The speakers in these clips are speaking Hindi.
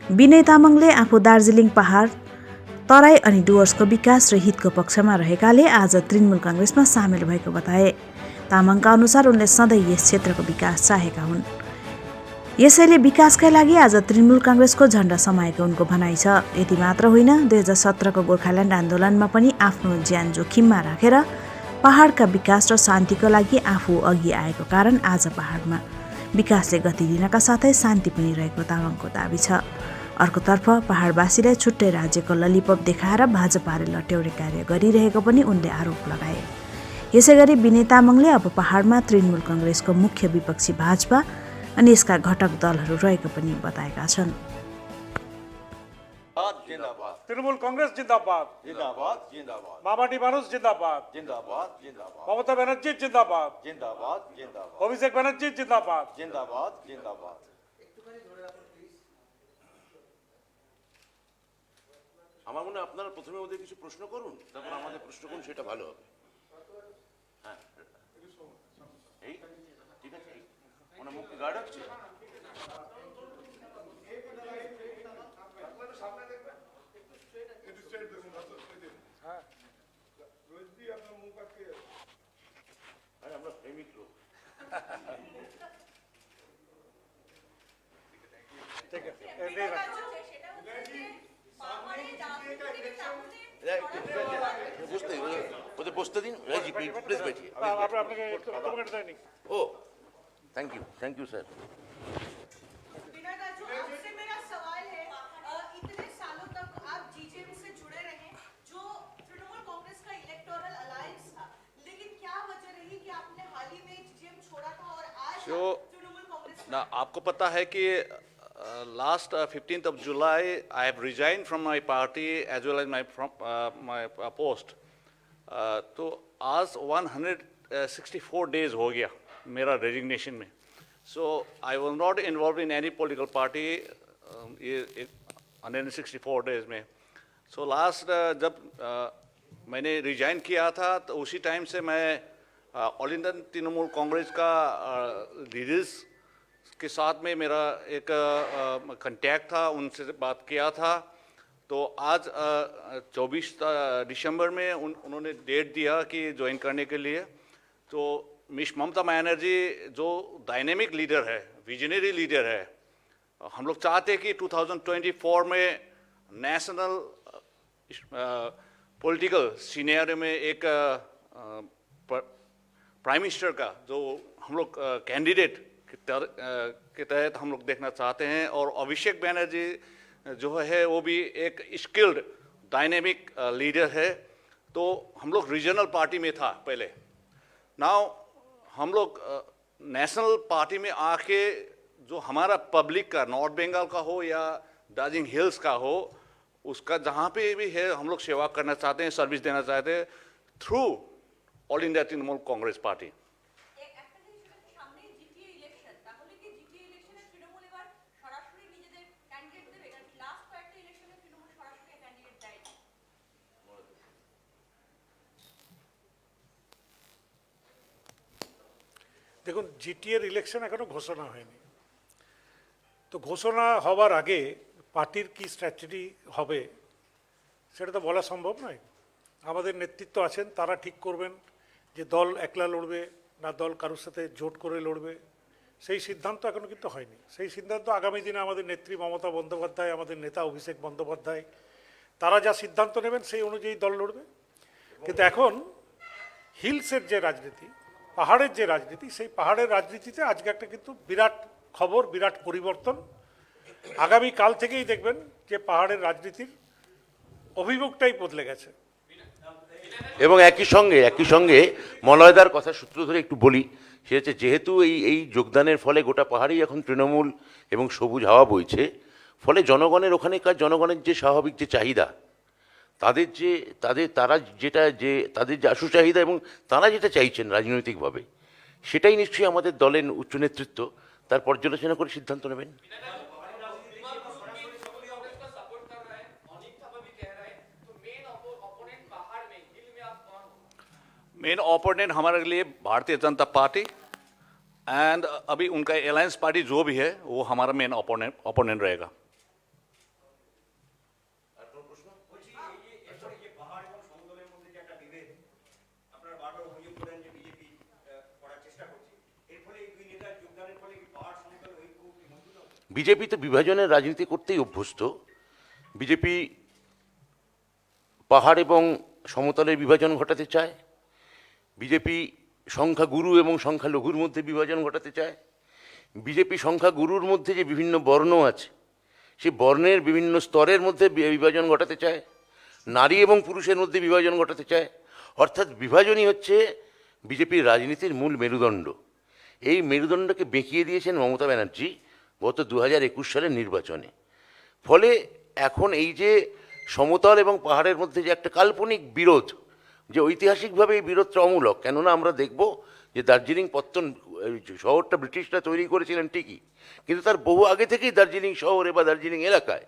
विनय तामाङले आफू दार्जिलिङ पहाड तराई अनि डुवर्सको विकास र हितको पक्षमा रहेकाले आज तृणमूल काङ्ग्रेसमा सामेल भएको बताए। तामाङका अनुसार उनले सधैँ यस क्षेत्रको विकास चाहेका हुन्। यसैले विकासकै लागि आज तृणमूल काङ्ग्रेसको झण्डा समाएको उनको भनाइ छ। यति मात्र होइन, 2017को गोर्खाल्यान्ड आन्दोलनमा पनि आफ्नो ज्यान जोखिममा राखेर पहाडका विकास र शान्तिको लागि आफू अघि आएको कारण आज पहाडमा विकासले गति दिनका साथै शान्ति पनि रहेको तामाङको दाबी छ। अर्कोतर्फ पहाडवासीलाई छुट्टै राज्यको ललिपप देखाएर भाजपाले लट्याउने कार्य गरिरहेको पनि उनले आरोप लगाए। यसैगरी विनय तामाङले अब पहाडमा तृणमूल काङ्ग्रेसको मुख्य विपक्षी भाजपा अनि यसका घटक दलहरू रहेको पनि बताएका छन्। तृणमूल कांग्रेस जिंदाबाद जिंदाबाद जिंदाबाद मामाटी मानुष जिंदाबाद जिंदाबाद जिंदाबाद ममता बनर्जी जिंदाबाद जिंदाबाद जिंदाबाद अभिषेक बनर्जी जिंदाबाद जिंदाबाद जिंदाबाद আমার মনে হয় আপনারা প্রথমে ওদের কিছু প্রশ্ন করুন, তারপর আমাদের প্রশ্ন করুন, সেটা ভালো হবে। হ্যাঁ, এই ঠিক আছে, ওনার মুখে গার্ড আছে। আমরা প্রেমিক লোক। ठीक है বুঝতে ওদের বসতে দিন। রাজি প্লিজ बैठिए। ओ थैंक यू सर। आपसे मेरा सवाल है, इतने सालों तक आप जीजेपी से जुड़े रहे, जो तृणमूल कांग्रेस का इलेक्टोरल अलायंस था, लेकिन क्या वजह रही कि आपने हाल ही में जीजेपी छोड़ा था और आज तृणमूल कांग्रेस ना आपको पता है कि last 15th of July I have resigned from my party as well as my post. तो आज 164 days हो गया मेरा रेजिग्नेशन में। So I was not involved in any political party 164 days में। So last जब मैंने रिजाइन किया था तो उसी टाइम से मैं ऑल इंडियन तृणमूल कांग्रेस का लीडर्स के साथ में मेरा एक कांटेक्ट था, उनसे बात किया था। तो आज 24 दिसंबर में उन्होंने डेट दिया कि ज्वाइन करने के लिए। तो मिस ममता बनर्जी जो डायनेमिक लीडर है, विजनरी लीडर है, हम लोग चाहते हैं कि 2024 में नेशनल पॉलिटिकल सीनियर में एक प्राइम मिनिस्टर का जो हम लोग कैंडिडेट के तहत हम लोग देखना चाहते हैं। और अभिषेक बनर्जी जो है वो भी एक स्किल्ड डायनेमिक लीडर है। तो हम लोग रीजनल पार्टी में था पहले, नाउ हम लोग नेशनल पार्टी में आके जो हमारा पब्लिक का नॉर्थ बंगाल का हो या दार्जिलिंग हिल्स का हो, उसका जहाँ पे भी है हम लोग सेवा करना चाहते हैं, सर्विस देना चाहते हैं through all India Trinamool Congress party. দেখুন, জিটিএর ইলেকশন এখনো ঘোষণা হয়নি, তো ঘোষণা হওয়ার আগে পার্টির কি স্ট্র্যাটেজি হবে সেটা তো বলা সম্ভব নয়। আমাদের নেতৃত্ব আছেন, তারা ঠিক করবেন যে দল একলা লড়বে না দল কারোর সাথে জোট করে লড়বে। সেই সিদ্ধান্ত এখনো কিন্তু হয়নি। সেই সিদ্ধান্ত আগামী দিনে আমাদের নেত্রী মমতা বন্দ্যোপাধ্যায়, আমাদের নেতা অভিষেক বন্দ্যোপাধ্যায়, তারা যা সিদ্ধান্ত নেবেন সেই অনুযায়ী দল লড়বে। কিন্তু এখন হিলসের যে রাজনীতি, পাহাড়ের যে রাজনীতি, সেই পাহাড়ের রাজনীতিতে আজকে একটা কিন্তু বিরাট খবর, বিরাট পরিবর্তন। আগামী কাল থেকেই দেখবেন যে পাহাড়ের রাজনীতির অভিমুখটাই বদলে গেছে। এবং একই সঙ্গে মলয়দার কথা সূত্র ধরে একটু বলি, সে হচ্ছে যেহেতু এই যোগদানের ফলে গোটা পাহাড়েই এখন তৃণমূল এবং সবুজ হাওয়া বইছে, ফলে জনগণের ওখানেকার জনগণের যে স্বাভাবিক যে চাহিদা, তাদের যে আশু চাহিদা এবং তারা যেটা চাইছেন রাজনৈতিকভাবে, সেটাই নিশ্চয়ই আমাদের দলের উচ্চ নেতৃত্ব তার পর্যালোচনা করে সিদ্ধান্ত নেবেন। मेन ओपोनेंट हमारे लिए भारतीय जनता पार्टी एंड अभी उनका अलायंस पार्टी जो भी है वो हमारा मेन ओपोनेंट रहेगा। বিজেপি তো বিভাজনের রাজনীতি করতেই অভ্যস্ত। বিজেপি পাহাড় এবং সমতলের বিভাজন ঘটাতে চায়, বিজেপি সংখ্যাগুরু এবং সংখ্যালঘুর মধ্যে বিভাজন ঘটাতে চায়, বিজেপি সংখ্যাগুরুর মধ্যে যে বিভিন্ন বর্ণ আছে সেই বর্ণের বিভিন্ন স্তরের মধ্যে বিভাজন ঘটাতে চায়, নারী এবং পুরুষের মধ্যে বিভাজন ঘটাতে চায়। অর্থাৎ বিভাজনই হচ্ছে বিজেপির রাজনীতির মূল মেরুদণ্ড। এই মেরুদণ্ডকে বেঁকিয়ে দিয়েছেন মমতা ব্যানার্জি গত 2021 সালের নির্বাচনে। ফলে এখন এই যে সমতল এবং পাহাড়ের মধ্যে যে একটা কাল্পনিক বিরোধ, যে ঐতিহাসিকভাবে এই বিরোধটা অমূলক, কেননা আমরা দেখব যে দার্জিলিং পত্তন শহরটা ব্রিটিশরা তৈরি করেছিলেন ঠিকই, কিন্তু তার বহু আগে থেকেই দার্জিলিং শহরে বা দার্জিলিং এলাকায়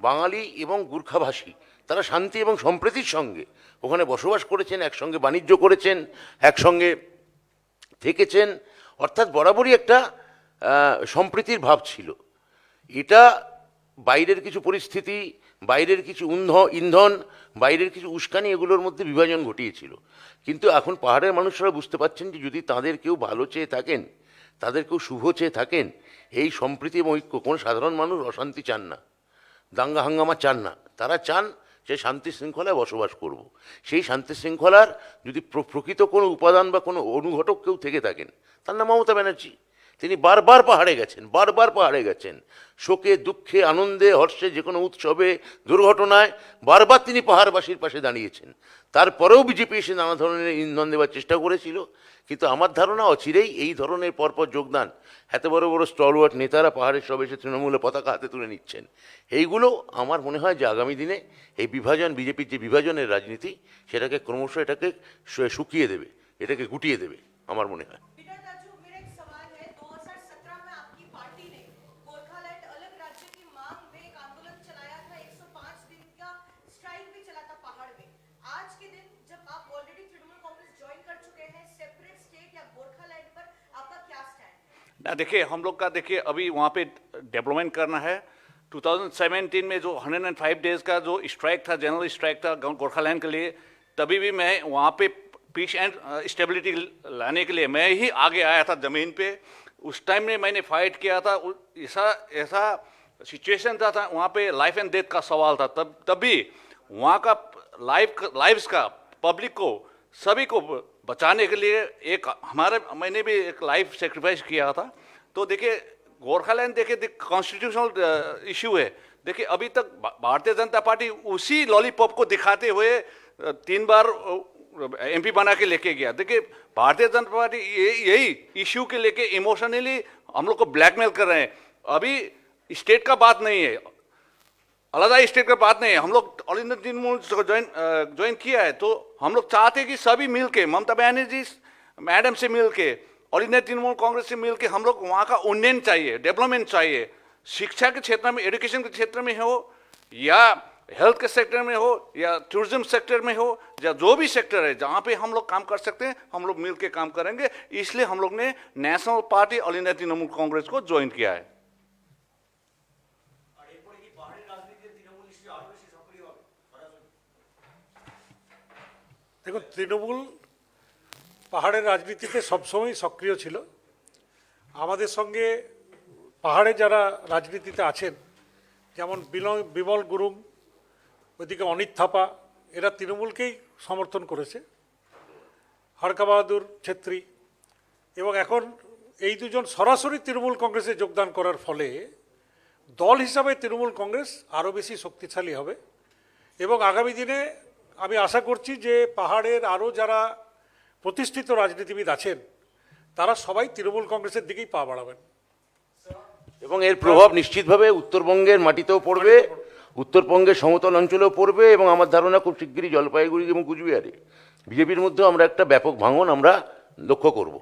বাঙালি এবং গুর্খাভাষী তারা শান্তি এবং সম্প্রীতির সঙ্গে ওখানে বসবাস করেছেন, একসঙ্গে বাণিজ্য করেছেন, একসঙ্গে থেকেছেন। অর্থাৎ বরাবরই একটা সম্প্রীতির ভাব ছিল। এটা বাইরের কিছু পরিস্থিতি, বাইরের কিছু ইন্ধন, বাইরের কিছু উস্কানি এগুলোর মধ্যে বিভাজন ঘটিয়েছিল। কিন্তু এখন পাহাড়ের মানুষরা বুঝতে পারছেন যে যদি তাদের কেউ ভালো চেয়ে থাকেন, তাদের কেউ শুভ চেয়ে থাকেন, এই সম্প্রীতি এবং ঐক্য, কোনো সাধারণ মানুষ অশান্তি চান না, দাঙ্গা হাঙ্গামা চান না। তারা চান যে শান্তি শৃঙ্খলায় বসবাস করব। সেই শান্তি শৃঙ্খলার যদি প্রকৃত কোনো উপাদান বা কোনো অনুঘটক কেউ থেকে থাকেন, তার নাম মমতা ব্যানার্জি। তিনি বারবার পাহাড়ে গেছেন, বারবার পাহাড়ে গেছেন, শোকে দুঃখে আনন্দে হর্ষে যে কোনো উৎসবে দুর্ঘটনায় বারবার তিনি পাহাড়বাসীর পাশে দাঁড়িয়েছেন। তারপরেও বিজেপি এসে নানা ধরনের ইন্ধন দেওয়ার চেষ্টা করেছিল। কিন্তু আমার ধারণা অচিরেই এই ধরনের পরপর যোগদান, এত বড় বড় স্টলওয়ার্ড নেতারা পাহাড়ের সব এসে তৃণমূলের পতাকা হাতে তুলে নিচ্ছেন, এইগুলো আমার মনে হয় যে আগামী দিনে এই বিভাজন, বিজেপির যে বিভাজনের রাজনীতি, সেটাকে ক্রমশ এটাকে শুকিয়ে দেবে, এটাকে গুটিয়ে দেবে আমার মনে হয়। बिटर दाजू, मेरा एक सवाल है। 2017 में आपकी पार्टी ने गोरखालैंड अलग राज्य की मांग में एक आंदोलन चलाया था, 105 दिन का स्ट्राइक भी चला था पहाड़ में। आज के दिन जब आप ऑलरेडी तृणमूल कांग्रेस ज्वाइन कर चुके हैं, सेपरेट स्टेट या गोरखालैंड पर आपका क्या स्टैंड है? ना देखिए, हम लोग का देखिए अभी वहाँ पे डेवलपमेंट करना है। 2017 में जो 105 डेज का जो स्ट्राइक था, जनरल स्ट्राइक था गोरखालैंड के लिए, तभी भी मैं वहाँ पे पीस एंड स्टेबिलिटी लाने के लिए मैं ही आगे आया था ज़मीन पे। उस टाइम में मैंने फाइट किया था। ऐसा ऐसा सिचुएशन था वहाँ पे, लाइफ एंड डेथ का सवाल था। तभी वहाँ का लाइव्स का पब्लिक को सभी को बचाने के लिए मैंने भी एक लाइफ सेक्रीफाइस किया था। तो देखिए गोरखालैंड देखिए कॉन्स्टिट्यूशनल इशू है। देखिए अभी तक भारतीय जनता पार्टी उसी लॉलीपॉप को दिखाते हुए 3 बार एमपी बना के लेके गया। देखिए भारतीय जनता पार्टी यही इश्यू के लेके इमोशनली हम लोग को ब्लैकमेल कर रहे हैं। अभी स्टेट का बात नहीं है, अलग स्टेट का बात नहीं है। हम लोग ऑल इंडिया तृणमूल ज्वाइन किया है, तो हम लोग चाहते हैं कि सभी मिल के, ममता बनर्जी मैडम से मिल के, ऑल इंडिया तृणमूल कांग्रेस से मिल के हम लोग वहाँ का उन्नयन चाहिए, डेवलपमेंट चाहिए। शिक्षा के क्षेत्र में, एजुकेशन के क्षेत्र में हो, या हेल्थ के सेक्टर में हो, या टूरिज्म सेक्टर में हो, या जो भी सेक्टर है जहाँ पे हम लोग काम कर सकते हैं, हम लोग मिल के काम करेंगे। इसलिए हम लोग ने national party all India Trinamool Congress को ज्वाइन किया है। দেখুন, তৃণমূল পাহাড়ের রাজনীতিতে সবসময় সক্রিয় ছিল। আমাদের সঙ্গে পাহাড়ে যারা রাজনীতিতে আছেন, যেমন বিমল গুরুং, ওইদিকে অনিত থাপা, এরা তৃণমূলকেই সমর্থন করেছে, হরকা বাহাদুর ছেত্রী, এবং এখন এই দুজন সরাসরি তৃণমূল কংগ্রেসে যোগদান করার ফলে দল হিসাবে তৃণমূল কংগ্রেস আরও বেশি শক্তিশালী হবে। এবং আগামী দিনে আমি আশা করছি যে পাহাড়ের আরও যারা প্রতিষ্ঠিত রাজনীতিবিদ আছেন, তারা সবাই তৃণমূল কংগ্রেসের দিকেই পা বাড়াবেন। এবং এর প্রভাব নিশ্চিতভাবে উত্তরবঙ্গের মাটিতেও পড়বে, উত্তরবঙ্গের সমতল অঞ্চলেও পড়বে, এবং আমার ধারণা খুব শিগগিরই জলপাইগুড়ি এবং কুচবিহারে বিজেপির মধ্যেও আমরা একটা ব্যাপক ভাঙন আমরা লক্ষ্য করব।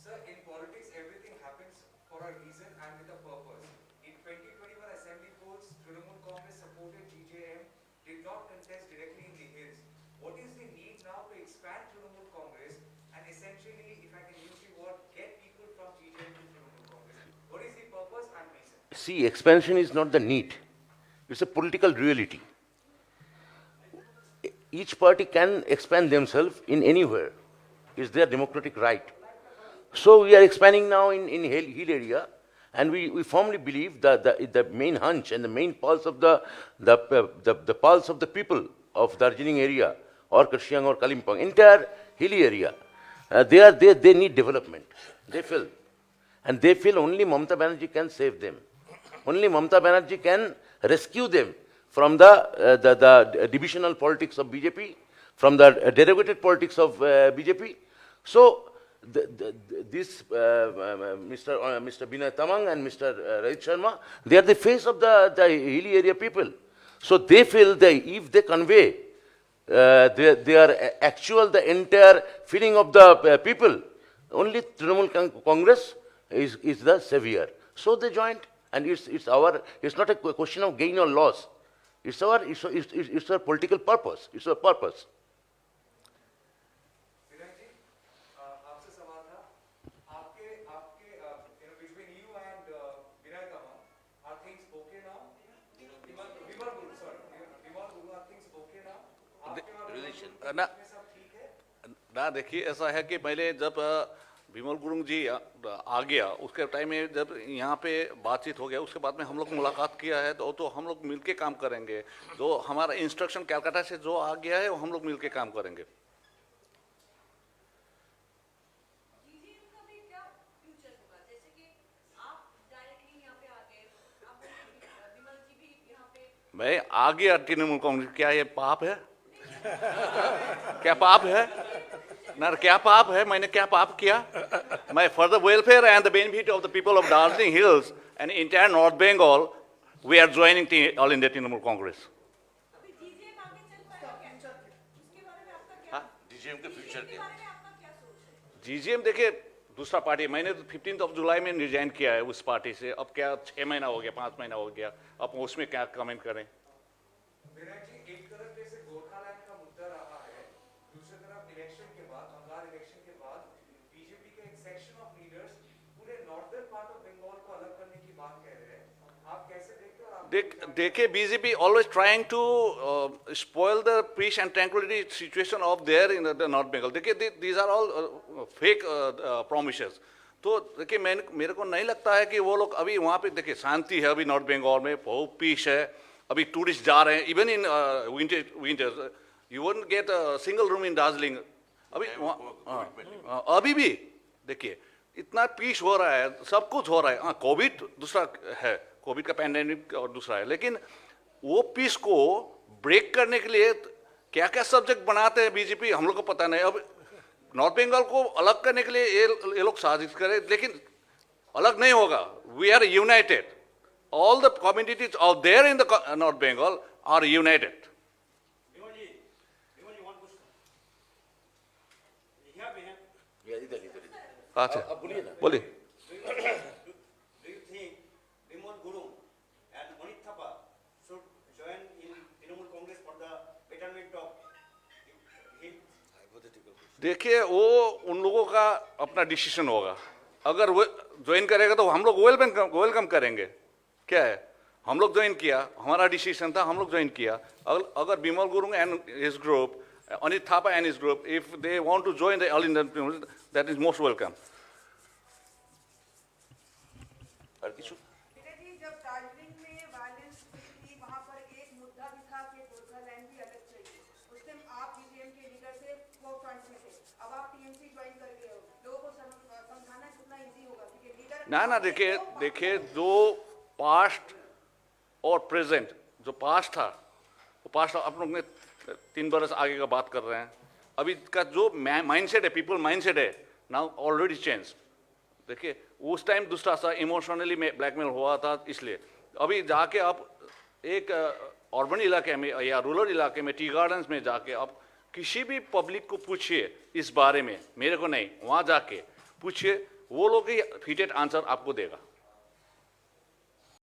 Sir, in politics, everything happens for a reason and with a purpose. In 2021 assembly polls, Trinamool Congress supported GJM, did not contest directly in the hills. What is the need now to expand Trinamool Congress and essentially, if I can use the word, get people from GJM to Trinamool Congress? What is the purpose and reason? See, expansion is not the need, it's a political reality. Each party can expand themselves in anywhere. It's their democratic right. So we are expanding now in hill area, And we firmly believe that the main hunch and the main pulse of the pulse of the people of Darjeeling area or Karshiang or Kalimpong, entire hilly area, they need development. They feel. And they feel only Mamata Banerjee can save them. Only Mamata Banerjee can rescue them from the divisional politics of BJP, from the derivative politics of BJP. So, this Mr. Binay Tamang and Mr. Rohit Sharma, they are the face of the hilly area people. So they feel that if they convey the entire feeling of the people, only Trinamool Congress is the savior. So they joined, and it's not a question of gain or loss. It's our political purpose. It's our purpose. विनय जी, आपसे सवाल था, आपके between you and Binay Tamang, are things okay now? Vimal Guru, are things okay now? आपके और Relation. ना में सब ठीक है? ना देखिए, ऐसा है कि पहले जब विमल गुरुंग जी आ गया, उसके टाइम में जब यहाँ पे बातचीत हो गया, उसके बाद में हम लोग मुलाकात किया है, तो हम लोग मिलके काम करेंगे। जो हमारा इंस्ट्रक्शन कलकत्ता से जो आ गया है, वो हम लोग मिलके काम करेंगे। जीजेएम का भी क्या फ्यूचर होगा? जैसे कि आप डायरेक्टली यहाँ पे आ गए, आप विमल जी भी यहाँ पे मैं आ गया तृणमूल कांग्रेस, क्या ये पाप है? क्या पाप है? ना, क्या पाप है? मैंने क्या पाप किया? मैं for the welfare and the benefit of the people of Darjeeling hills and entire north Bengal, we are joining All India Trinamool Congress. अभी जीजेएम आगे चल पाएगा क्या? उसके बारे में आपका क्या? DGM के फ्यूचर उसके बारे में आपका क्या सोच है? जीजीएम देखिए दूसरा पार्टी, मैंने 15 जुलाई में रिजाइन किया है उस पार्टी से। अब क्या 6 महीना हो गया, 5 महीना हो गया, अब उसमें क्या कमेंट करें? विनय जी, एक तरफ जैसे गोरखालैंड का मुद्दा रहा है, दूसरी तरफ इलेक्शन के बाद, बंगाल इलेक्शन के बाद बीजेपी का एक सेक्शन ऑफ लीडर्स पूरे नॉर्दर्न पार्ट ऑफ बंगाल को अलग करने की बात कह रहे हैं। आप कैसे देखते हो? और आप देखिए, BJP always trying to spoil the peace and tranquility situation of there in the north Bengal. देखिए, these are all fake promises. तो देखिए, मेरे को नहीं लगता है कि वो लोग अभी वहाँ पे, देखिए शांति है अभी नॉर्थ बंगाल में, बहुत पीस है, अभी टूरिस्ट जा रहे हैं। Even in winters you won't get a single room in Darjeeling अभी अभी भी। देखिए, इतना पीस हो रहा है, सब कुछ हो रहा है। हाँ, कोविड दूसरा है, कोविड का पैंडेमिक और दूसरा है, लेकिन वो पीस को ब्रेक करने के लिए क्या क्या सब्जेक्ट बनाते हैं बीजेपी, हम लोग को पता नहीं। अब नॉर्थ बंगाल को अलग करने के लिए ये लोग साजिश करें, लेकिन अलग नहीं होगा। We are united, all the communities out there in the North Bengal are united. अच्छा, बोलिए। Do you think Bimal Guru and Manit Thapa should join in Trinamool Congress for the betterment of him? देखिए, वो उन लोगों का अपना डिसीजन होगा। अगर वो ज्वाइन करेगा तो हम लोग वेलकम करेंगे। क्या है, हम लोग ज्वाइन किया, हमारा डिसीजन था, हम लोग ज्वाइन किया। अगर Bimal Gurung and his group, Anit Thapa and his group, if they want to join the All Indian, that is most welcome. और किछु विनय जी, जब दार्जिलिंग में वायलेंस थी, वहाँ पर एक मुद्दा भी था कि गोरखालैंड भी अलग चाहिए। उस टाइम आप जीजेएम के लीडर से वो फ्रंट में थे, अब आप टीएमसी ज्वाइन कर गए हो, लोगों को समझाना कितना इजी होगा? क्योंकि लीडर ना, देखिए जो पास्ट और प्रेजेंट, जो पास्ट था वो पास्ट, आप लोग ने 3 बरस आगे का बात कर रहे हैं। अभी का जो माइंडसेट है, पीपल माइंडसेट है, नाउ ऑलरेडी चेंज। देखिए, उस टाइम दूसरा सा इमोशनली में ब्लैकमेल हुआ था, इसलिए अभी जाके आप एक अर्बन इलाके में या रूरल इलाके में, टी गार्डन्स में जाके आप किसी भी पब्लिक को पूछिए इस बारे में, मेरे को नहीं, वहाँ जाके पूछिए, वो लोग ही फिटेड आंसर आपको देगा।